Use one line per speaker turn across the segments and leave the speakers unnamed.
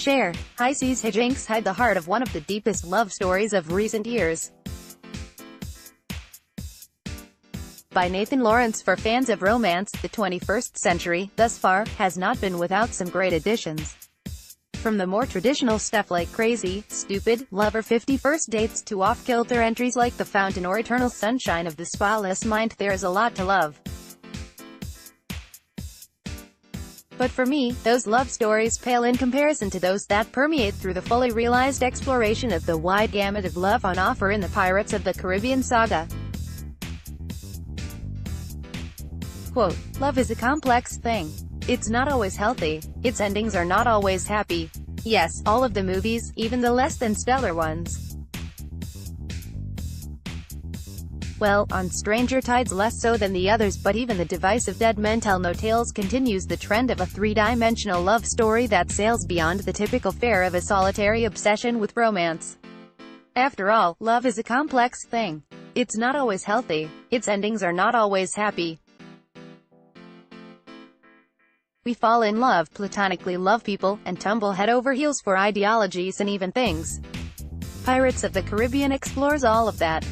share. High seas hijinks hide the heart of one of the deepest love stories of recent years. By Nathan Lawrence. For fans of romance, the 21st century, thus far, has not been without some great additions. From the more traditional stuff like Crazy, Stupid, Love or 50 First Dates to off-kilter entries like The Fountain or Eternal Sunshine of the Spotless Mind, there is a lot to love. But for me, those love stories pale in comparison to those that permeate through the fully realized exploration of the wide gamut of love on offer in the Pirates of the Caribbean saga. Quote, "Love is a complex thing. It's not always healthy. Its endings are not always happy. Yes, all of the movies, even the less than stellar ones. Well, on Stranger Tides less so than the others, but even the divisive Dead Men Tell No Tales continues the trend of a three-dimensional love story that sails beyond the typical fare of a solitary obsession with romance. After all, love is a complex thing. It's not always healthy. Its endings are not always happy. We fall in love, platonically love people, and tumble head over heels for ideologies and even things. Pirates of the Caribbean explores all of that.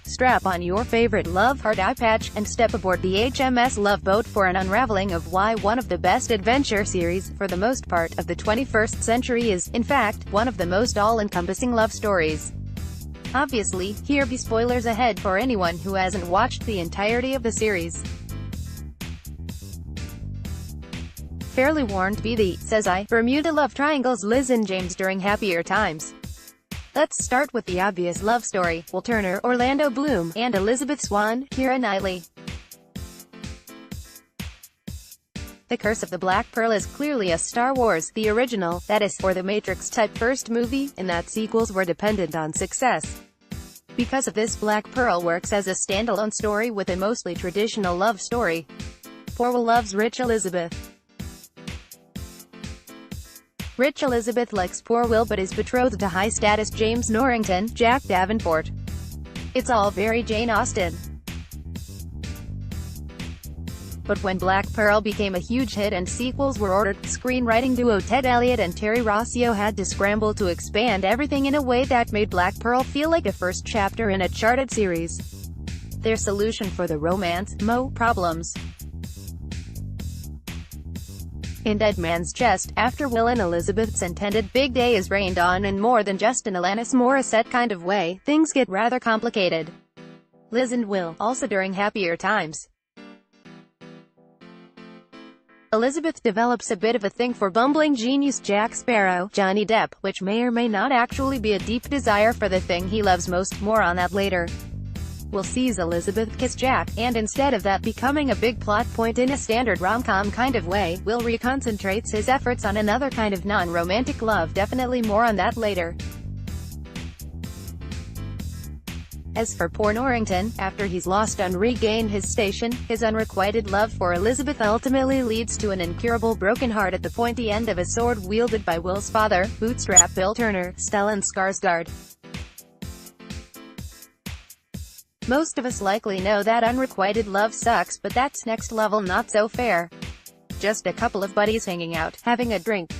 Strap on your favorite love heart eye patch, and step aboard the HMS Love Boat for an unraveling of why one of the best adventure series, for the most part, of the 21st century is, in fact, one of the most all-encompassing love stories. Obviously, here be spoilers ahead for anyone who hasn't watched the entirety of the series. Fairly warned be thee, says I. Bermuda love triangles Liz and James during happier times. Let's start with the obvious love story: Will Turner, Orlando Bloom, and Elizabeth Swann, Keira Knightley. The Curse of the Black Pearl is clearly a Star Wars, the original, that is, or the Matrix-type first movie, in that sequels were dependent on success. Because of this, Black Pearl works as a standalone story with a mostly traditional love story. Poor Will loves rich Elizabeth. Rich Elizabeth likes poor Will but is betrothed to high-status James Norrington, Jack Davenport. It's all very Jane Austen. But when Black Pearl became a huge hit and sequels were ordered, screenwriting duo Ted Elliott and Terry Rossio had to scramble to expand everything in a way that made Black Pearl feel like a first chapter in a charted series. Their solution for the romance problems. In Dead Man's Chest, after Will and Elizabeth's intended big day is rained on in more than just an Alanis Morissette kind of way, things get rather complicated. Liz and Will, also during happier times. Elizabeth develops a bit of a thing for bumbling genius Jack Sparrow, Johnny Depp, which may or may not actually be a deep desire for the thing he loves most, more on that later. Will sees Elizabeth kiss Jack, and instead of that becoming a big plot point in a standard rom-com kind of way, Will reconcentrates his efforts on another kind of non-romantic love, definitely more on that later. As for poor Norrington, after he's lost and regained his station, his unrequited love for Elizabeth ultimately leads to an incurable broken heart at the pointy end of a sword wielded by Will's father, Bootstrap Bill Turner, Stellan Skarsgård. Most of us likely know that unrequited love sucks, but that's next level not so fair. Just a couple of buddies hanging out, having a drink,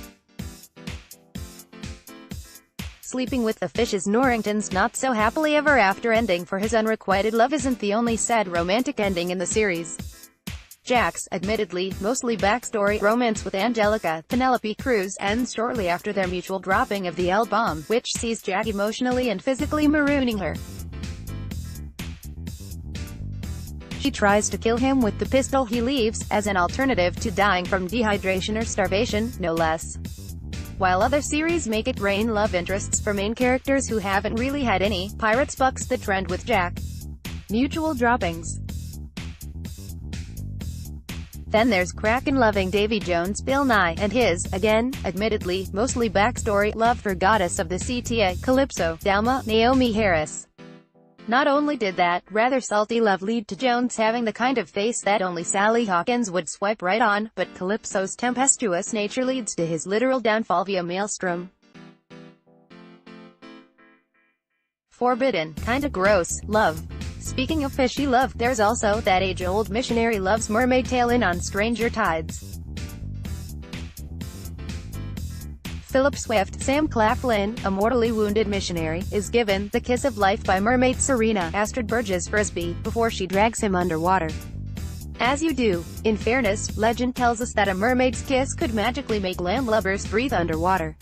sleeping with the fish is Norrington's not-so-happily ever-after ending for his unrequited love isn't the only sad romantic ending in the series. Jack's, admittedly, mostly backstory romance with Angelica, Penelope Cruz, ends shortly after their mutual dropping of the L-bomb, which sees Jack emotionally and physically marooning her. She tries to kill him with the pistol he leaves, as an alternative to dying from dehydration or starvation, no less. While other series make it rain love interests for main characters who haven't really had any, Pirates bucks the trend with Jack. Mutual droppings. Then there's Kraken-loving Davy Jones, Bill Nye, and his, again, admittedly, mostly backstory, love for goddess of the CTA, Calypso, Dalma, Naomi Harris. Not only did that rather salty love lead to Jones having the kind of face that only Sally Hawkins would swipe right on, but Calypso's tempestuous nature leads to his literal downfall via Maelstrom. Forbidden, kinda gross, love. Speaking of fishy love, there's also that age-old missionary loves mermaid tale in On Stranger Tides. Philip Swift, Sam Claflin, a mortally wounded missionary, is given the kiss of life by mermaid Serena Astrid Burgess Frisbee, before she drags him underwater. As you do. In fairness, legend tells us that a mermaid's kiss could magically make landlubbers breathe underwater.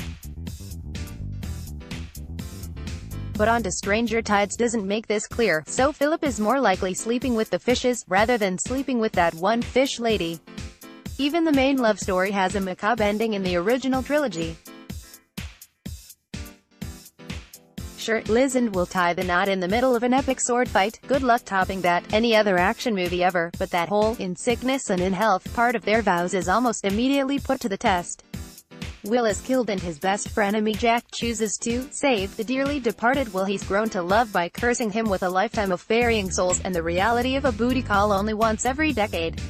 But On to Stranger Tides doesn't make this clear, so Philip is more likely sleeping with the fishes, rather than sleeping with that one fish lady. Even the main love story has a macabre ending in the original trilogy. Sure, Liz will tie the knot in the middle of an epic sword fight, good luck topping that, any other action movie ever, but that whole, in sickness and in health, part of their vows is almost immediately put to the test. Will is killed and his best frenemy Jack chooses to save the dearly departed Will he's grown to love by cursing him with a lifetime of ferrying souls and the reality of a booty call only once every decade.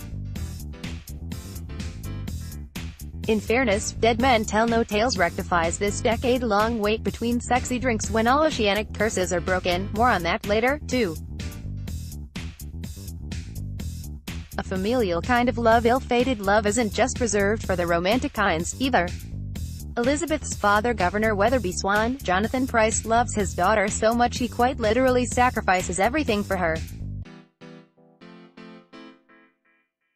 In fairness, Dead Men Tell No Tales rectifies this decade-long wait between sexy drinks when all oceanic curses are broken. More on that later, too. A familial kind of love. Ill-fated love isn't just reserved for the romantic kinds, either. Elizabeth's father, Governor Weatherby Swan, Jonathan Pryce, loves his daughter so much he quite literally sacrifices everything for her.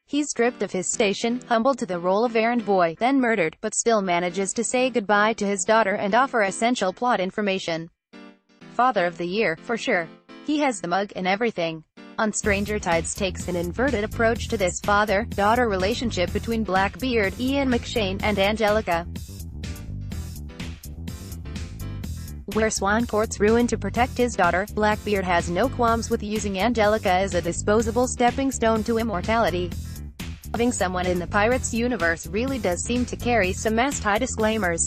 He's stripped of his station, humbled to the role of errand boy, then murdered, but still manages to say goodbye to his daughter and offer essential plot information. Father of the Year, for sure. He has the mug and everything. On Stranger Tides takes an inverted approach to this father-daughter relationship between Blackbeard, Ian McShane, and Angelica. Where Swan courts ruin to protect his daughter, Blackbeard has no qualms with using Angelica as a disposable stepping stone to immortality. Loving someone in the Pirates universe really does seem to carry some mast-high disclaimers.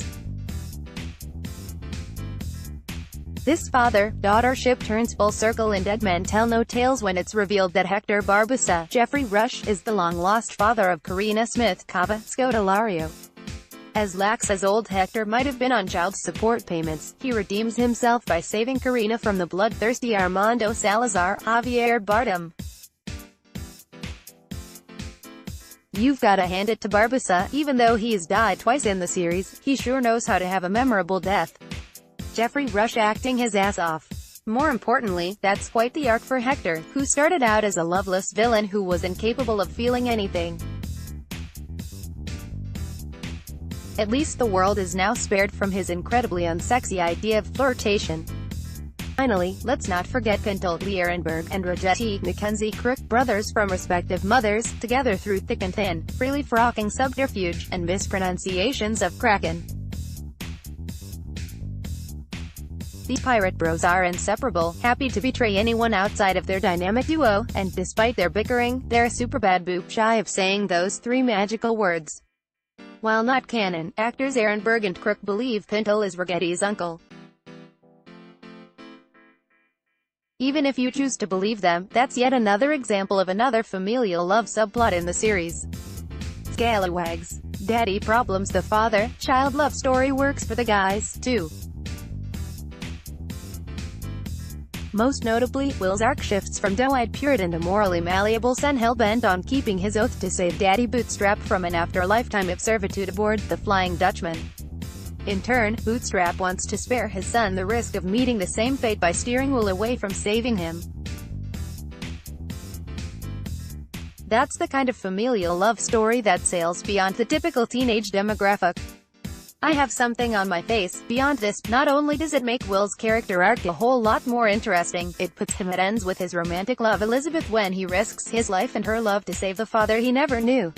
This father-daughter ship turns full circle in Dead Men Tell No Tales when it's revealed that Hector Barbusa, Jeffrey Rush, is the long-lost father of Karina Smith, Cava Scodelario. As lax as old Hector might have been on child support payments, he redeems himself by saving Karina from the bloodthirsty Armando Salazar, Javier Bardem. You've gotta hand it to Barbusa, even though he's died twice in the series, he sure knows how to have a memorable death. Jeffrey Rush acting his ass off. More importantly, that's quite the arc for Hector, who started out as a loveless villain who was incapable of feeling anything. At least the world is now spared from his incredibly unsexy idea of flirtation. Finally, let's not forget Pintel, Lee Ehrenberg, and Rajetti Mackenzie Crook, brothers from respective mothers, together through thick and thin, freely frocking subterfuge, and mispronunciations of Kraken. These pirate bros are inseparable, happy to betray anyone outside of their dynamic duo, and despite their bickering, they're superbad boop shy of saying those three magical words. While not canon, actors Ehrenberg and Crook believe Pintel is Ragetti's uncle. Even if you choose to believe them, that's yet another example of another familial love subplot in the series. Scalawags. Daddy problems. The father-child love story works for the guys, too. Most notably, Will's arc shifts from doe-eyed Puritan to morally malleable son hell-bent on keeping his oath to save Daddy Bootstrap from an after-lifetime of servitude aboard the Flying Dutchman. In turn, Bootstrap wants to spare his son the risk of meeting the same fate by steering Will away from saving him. That's the kind of familial love story that sails beyond the typical teenage demographic. I have something on my face. Beyond this, not only does it make Will's character arc a whole lot more interesting, it puts him at ends with his romantic love Elizabeth when he risks his life and her love to save the father he never knew.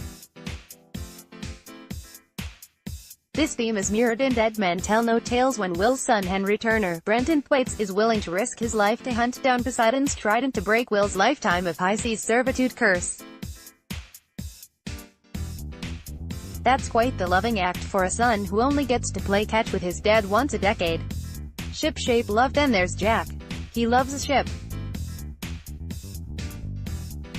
This theme is mirrored in Dead Men Tell No Tales when Will's son Henry Turner, Brenton Thwaites, is willing to risk his life to hunt down Poseidon's trident to break Will's lifetime of high seas servitude curse. That's quite the loving act for a son who only gets to play catch with his dad once a decade. Ship-shape love. Then there's Jack. He loves a ship.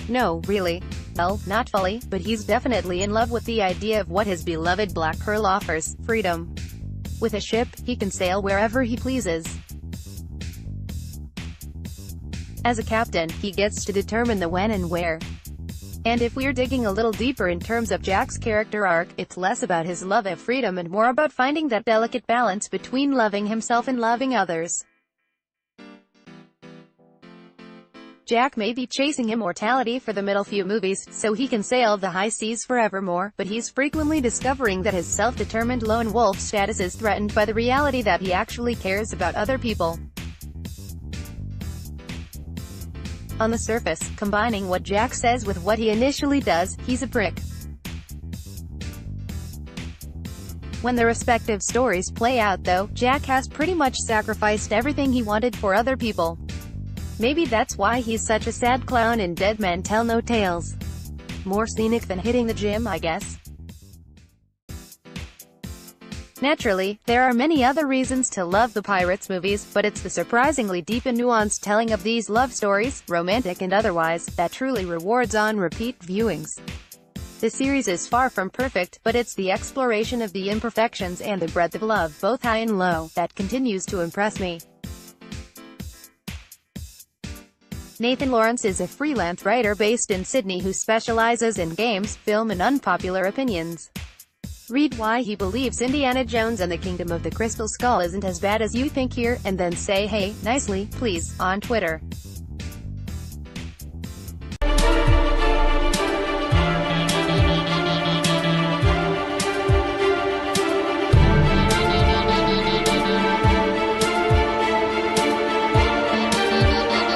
No, really. Well, not fully, but he's definitely in love with the idea of what his beloved Black Pearl offers, freedom. With a ship, he can sail wherever he pleases. As a captain, he gets to determine the when and where. And if we're digging a little deeper in terms of Jack's character arc, it's less about his love of freedom and more about finding that delicate balance between loving himself and loving others. Jack may be chasing immortality for the middle few movies, so he can sail the high seas forevermore, but he's frequently discovering that his self-determined lone wolf status is threatened by the reality that he actually cares about other people. On the surface, combining what Jack says with what he initially does, he's a prick. When the respective stories play out though, Jack has pretty much sacrificed everything he wanted for other people. Maybe that's why he's such a sad clown in Dead Men Tell No Tales. More scenic than hitting the gym, I guess. Naturally, there are many other reasons to love the Pirates movies, but it's the surprisingly deep and nuanced telling of these love stories, romantic and otherwise, that truly rewards on-repeat viewings. The series is far from perfect, but it's the exploration of the imperfections and the breadth of love, both high and low, that continues to impress me. Nathan Lawrence is a freelance writer based in Sydney who specializes in games, film and unpopular opinions. Read why he believes Indiana Jones and the Kingdom of the Crystal Skull isn't as bad as you think here, and then say hey, nicely, please, on Twitter.